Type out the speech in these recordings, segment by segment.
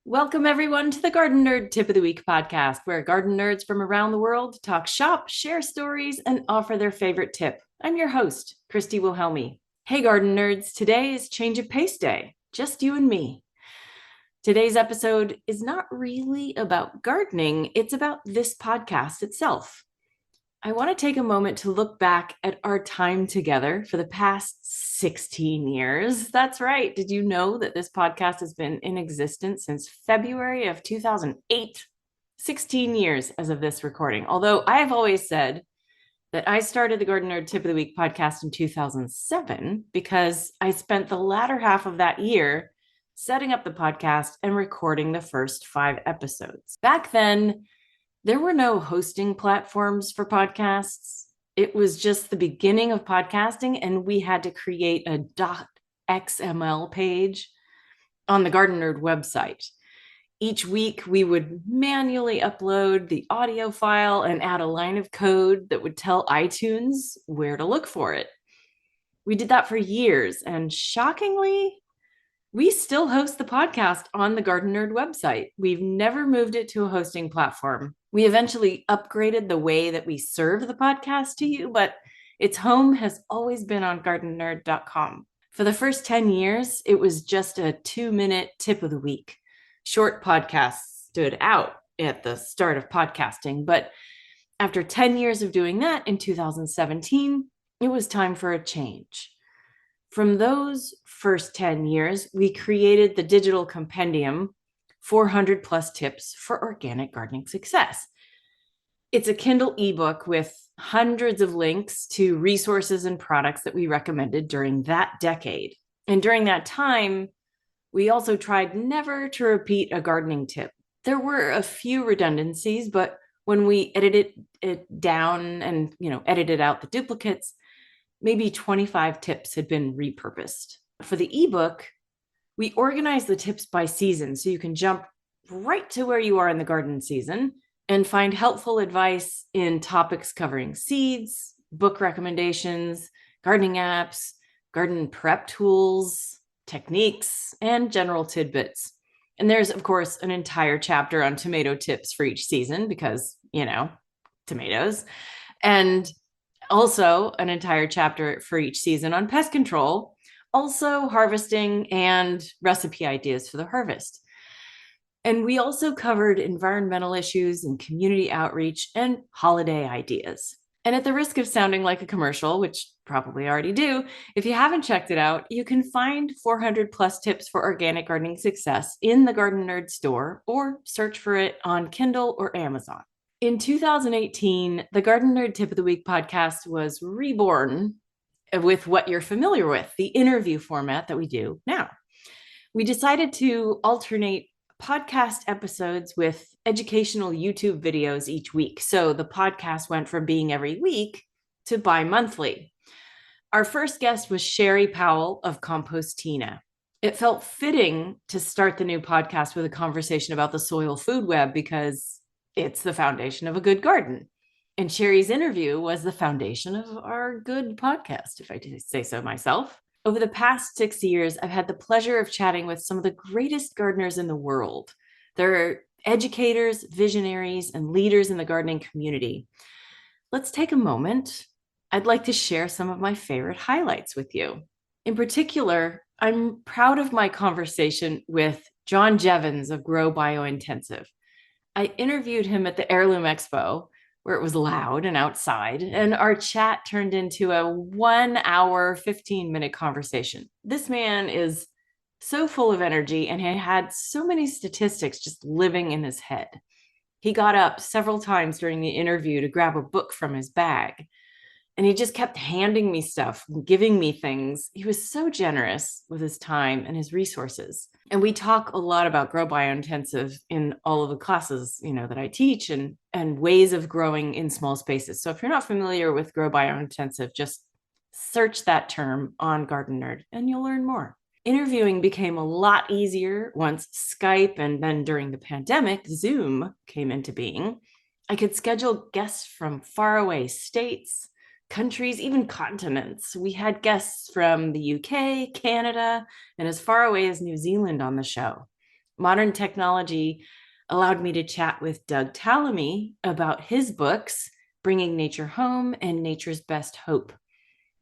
Welcome, everyone, to the Gardenerd Tip of the Week podcast, where garden nerds from around the world talk shop, share stories, and offer their favorite tip. I'm your host, Christy Wilhelmi. Hey, garden nerds, today is Change of Pace Day, just you and me. Today's episode is not really about gardening, it's about this podcast itself. I want to take a moment to look back at our time together for the past 16 years. That's right. Did you know that this podcast has been in existence since February of 2008? 16 years as of this recording. Although I have always said that I started the Gardenerd Tip of the Week podcast in 2007 because I spent the latter half of that year setting up the podcast and recording the first 5 episodes. Back then, there were no hosting platforms for podcasts. It was just the beginning of podcasting, and we had to create a .xml page on the Gardenerd website. Each week, we would manually upload the audio file and add a line of code that would tell iTunes where to look for it. We did that for years, and shockingly, we still host the podcast on the Gardenerd website. We've never moved it to a hosting platform. We eventually upgraded the way that we serve the podcast to you, but its home has always been on Gardenerd.com. For the first 10 years, it was just a 2-minute tip of the week. Short podcasts stood out at the start of podcasting, but after 10 years of doing that in 2017, it was time for a change. From those first 10 years, we created the digital compendium, 400 plus tips for organic gardening success. It's a Kindle ebook with hundreds of links to resources and products that we recommended during that decade. And during that time, we also tried never to repeat a gardening tip. There were a few redundancies, but when we edited it down and edited out the duplicates, maybe 25 tips had been repurposed. For the ebook, we organized the tips by season so you can jump right to where you are in the garden season and find helpful advice in topics covering seeds, book recommendations, gardening apps, garden prep tools, techniques, and general tidbits. And there's, of course, an entire chapter on tomato tips for each season because, tomatoes. And also an entire chapter for each season on pest control, also harvesting and recipe ideas for the harvest. And we also covered environmental issues and community outreach and holiday ideas. And at the risk of sounding like a commercial, which probably already do, if you haven't checked it out, you can find 400 plus tips for organic gardening success in the Gardenerd store or search for it on Kindle or Amazon. In 2018, the Gardenerd Tip of the Week podcast was reborn with what you're familiar with, the interview format that we do now. We decided to alternate podcast episodes with educational YouTube videos each week. So the podcast went from being every week to bi-monthly. Our first guest was Sherry Powell of Compostina. It felt fitting to start the new podcast with a conversation about the soil food web because it's the foundation of a good garden. And Sherry's interview was the foundation of our good podcast, if I say so myself. Over the past 6 years, I've had the pleasure of chatting with some of the greatest gardeners in the world. They're educators, visionaries, and leaders in the gardening community. Let's take a moment. I'd like to share some of my favorite highlights with you. In particular, I'm proud of my conversation with John Jevons of Grow Biointensive. I interviewed him at the Heirloom Expo, where it was loud and outside, and our chat turned into a 1 hour, 15-minute conversation. This man is so full of energy, and he had so many statistics just living in his head. He got up several times during the interview to grab a book from his bag, and he just kept handing me stuff, giving me things. He was so generous with his time and his resources. And we talk a lot about Grow Biointensive in all of the classes, that I teach and ways of growing in small spaces. So if you're not familiar with Grow Biointensive, just search that term on Gardenerd and you'll learn more. Interviewing became a lot easier once Skype and then during the pandemic, Zoom came into being. I could schedule guests from faraway states, countries, even continents. We had guests from the UK, Canada, and as far away as New Zealand on the show. Modern technology allowed me to chat with Doug Tallamy about his books, Bringing Nature Home and Nature's Best Hope.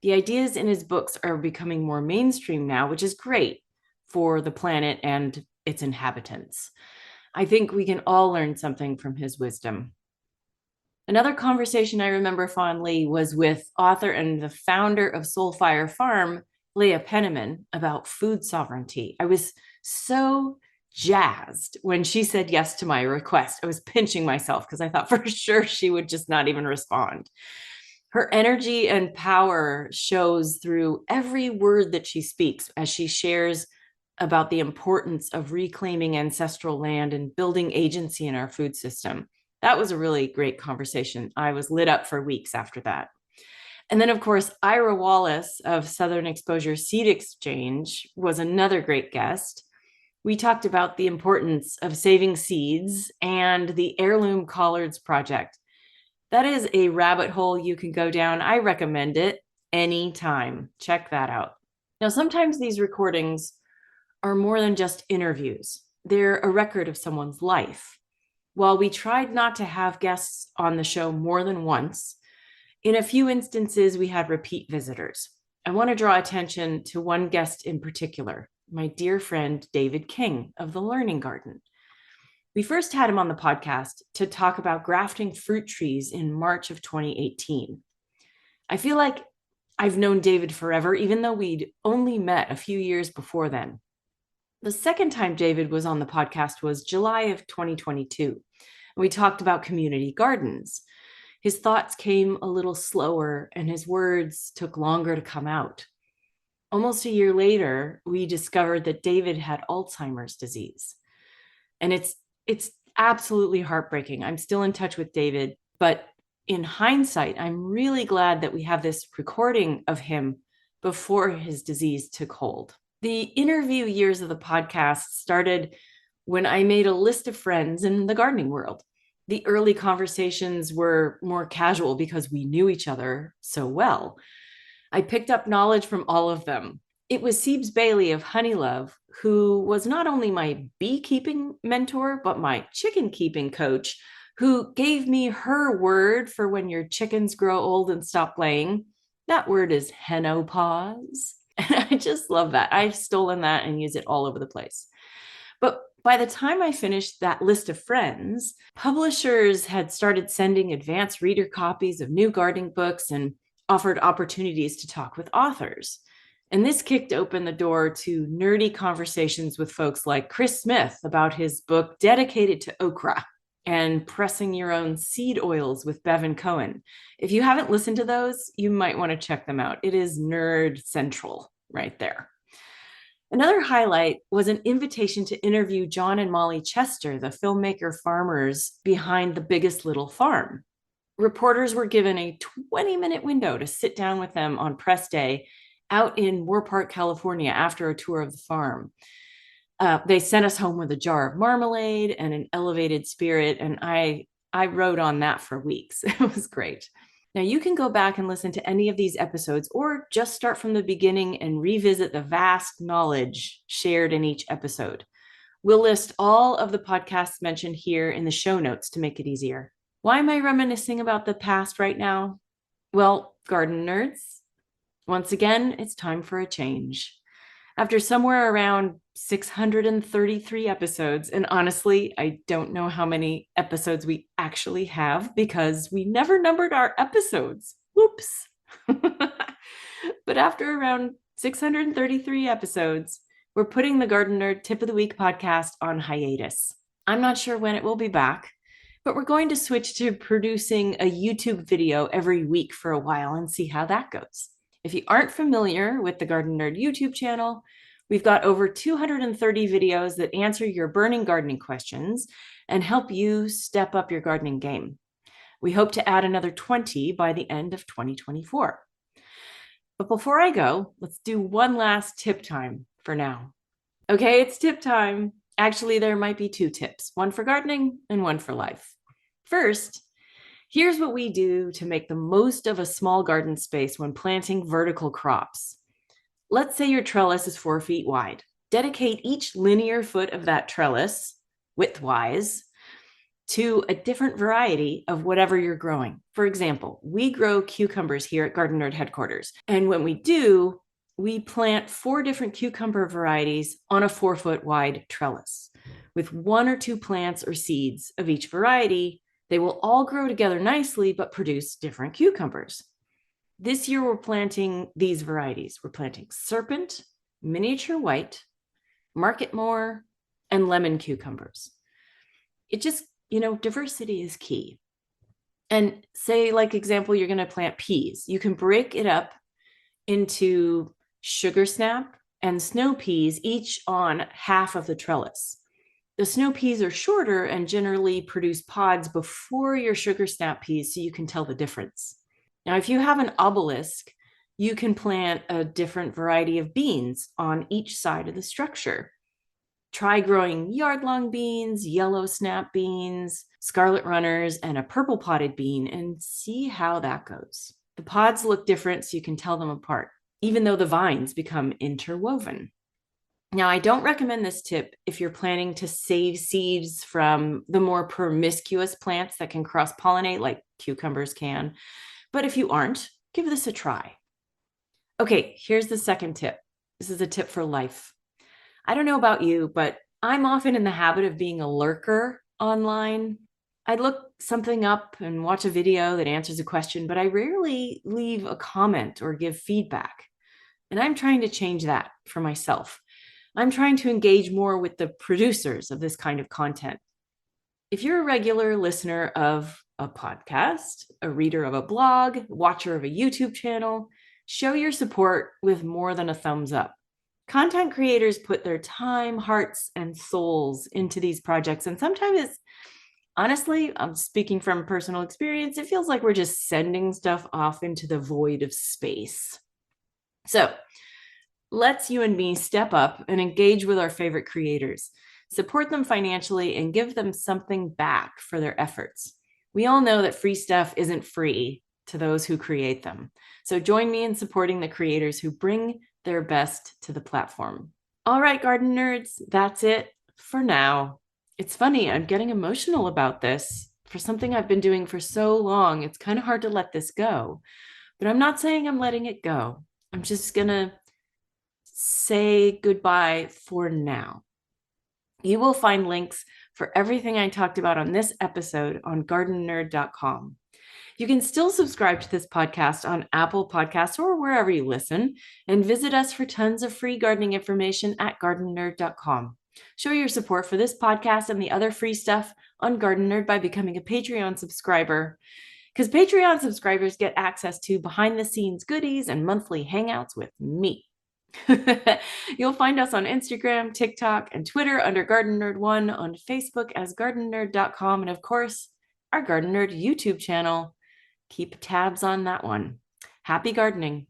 The ideas in his books are becoming more mainstream now, which is great for the planet and its inhabitants. I think we can all learn something from his wisdom. Another conversation I remember fondly was with author and the founder of Soulfire Farm, Leah Penniman, about food sovereignty. I was so jazzed when she said yes to my request. I was pinching myself because I thought for sure she would just not even respond. Her energy and power shows through every word that she speaks as she shares about the importance of reclaiming ancestral land and building agency in our food system. That was a really great conversation. I was lit up for weeks after that. And then, of course, Ira Wallace of Southern Exposure Seed Exchange was another great guest. We talked about the importance of saving seeds and the Heirloom Collards Project. That is a rabbit hole you can go down. I recommend it anytime. Check that out. Now, sometimes these recordings are more than just interviews. They're a record of someone's life. While we tried not to have guests on the show more than once, in a few instances, we had repeat visitors. I want to draw attention to one guest in particular, my dear friend, David King of The Learning Garden. We first had him on the podcast to talk about grafting fruit trees in March of 2018. I feel like I've known David forever, even though we'd only met a few years before then. The second time David was on the podcast was July of 2022. We talked about community gardens. His thoughts came a little slower and his words took longer to come out. Almost a year later, we discovered that David had Alzheimer's disease. And it's absolutely heartbreaking. I'm still in touch with David, but in hindsight, I'm really glad that we have this recording of him before his disease took hold. The interview years of the podcast started when I made a list of friends in the gardening world. The early conversations were more casual because we knew each other so well. I picked up knowledge from all of them. It was Siebes Bailey of Honeylove, who was not only my beekeeping mentor, but my chicken keeping coach, who gave me her word for when your chickens grow old and stop laying. That word is henopause. And I just love that. I've stolen that and use it all over the place. But by the time I finished that list of friends, publishers had started sending advanced reader copies of new gardening books and offered opportunities to talk with authors. And this kicked open the door to nerdy conversations with folks like Chris Smith about his book dedicated to okra and pressing your own seed oils with Bevan Cohen. If you haven't listened to those, you might want to check them out. It is nerd central right there. Another highlight was an invitation to interview John and Molly Chester, the filmmaker farmers behind The Biggest Little Farm. Reporters were given a 20-minute window to sit down with them on press day out in Moorpark, California, after a tour of the farm. They sent us home with a jar of marmalade and an elevated spirit, and I wrote on that for weeks. It was great. Now, you can go back and listen to any of these episodes or just start from the beginning and revisit the vast knowledge shared in each episode. We'll list all of the podcasts mentioned here in the show notes to make it easier. Why am I reminiscing about the past right now? Well, garden nerds, once again, it's time for a change. After somewhere around 633 episodes, and honestly, I don't know how many episodes we actually have because we never numbered our episodes. Whoops. But after around 633 episodes, we're putting the Gardenerd Tip of the Week podcast on hiatus. I'm not sure when it will be back, but we're going to switch to producing a YouTube video every week for a while and see how that goes. If you aren't familiar with the Gardenerd YouTube channel, we've got over 230 videos that answer your burning gardening questions and help you step up your gardening game. We hope to add another 20 by the end of 2024. But before I go, let's do one last tip time for now. Okay, it's tip time. Actually, there might be two tips, one for gardening and one for life. First, here's what we do to make the most of a small garden space when planting vertical crops. Let's say your trellis is 4 feet wide. Dedicate each linear foot of that trellis, widthwise, to a different variety of whatever you're growing. For example, we grow cucumbers here at Gardenerd headquarters. And when we do, we plant 4 different cucumber varieties on a 4-foot wide trellis. With 1 or 2 plants or seeds of each variety, they will all grow together nicely, but produce different cucumbers. This year, we're planting these varieties. We're planting Serpent, Miniature White, Marketmore, and Lemon cucumbers. It just, diversity is key. And say, like example, you're going to plant peas. You can break it up into sugar snap and snow peas, each on half of the trellis. The snow peas are shorter and generally produce pods before your sugar snap peas, so you can tell the difference. Now, if you have an obelisk, you can plant a different variety of beans on each side of the structure. Try growing yard-long beans, yellow snap beans, scarlet runners, and a purple potted bean, and see how that goes. The pods look different, so you can tell them apart, even though the vines become interwoven. Now, I don't recommend this tip if you're planning to save seeds from the more promiscuous plants that can cross-pollinate, like cucumbers can. But if you aren't, give this a try. Okay, here's the second tip. This is a tip for life. I don't know about you, but I'm often in the habit of being a lurker online. I look something up and watch a video that answers a question, but I rarely leave a comment or give feedback. And I'm trying to change that for myself. I'm trying to engage more with the producers of this kind of content. If you're a regular listener of a podcast, a reader of a blog, watcher of a YouTube channel, show your support with more than a thumbs up. Content creators put their time, hearts, and souls into these projects. And sometimes honestly, I'm speaking from personal experience, it feels like we're just sending stuff off into the void of space. So let's you and me step up and engage with our favorite creators, support them financially, and give them something back for their efforts. We all know that free stuff isn't free to those who create them. So join me in supporting the creators who bring their best to the platform. All right, garden nerds, that's it for now. It's funny, I'm getting emotional about this. For something I've been doing for so long, it's kind of hard to let this go. But I'm not saying I'm letting it go. I'm just going to say goodbye for now. You will find links for everything I talked about on this episode on Gardenerd.com. You can still subscribe to this podcast on Apple Podcasts or wherever you listen, and visit us for tons of free gardening information at Gardenerd.com. Show your support for this podcast and the other free stuff on Gardenerd by becoming a Patreon subscriber, because Patreon subscribers get access to behind-the-scenes goodies and monthly hangouts with me. You'll find us on Instagram, TikTok, and Twitter under Gardenerd1, on Facebook as Gardenerd.com, and of course, our Gardenerd YouTube channel. Keep tabs on that one. Happy gardening.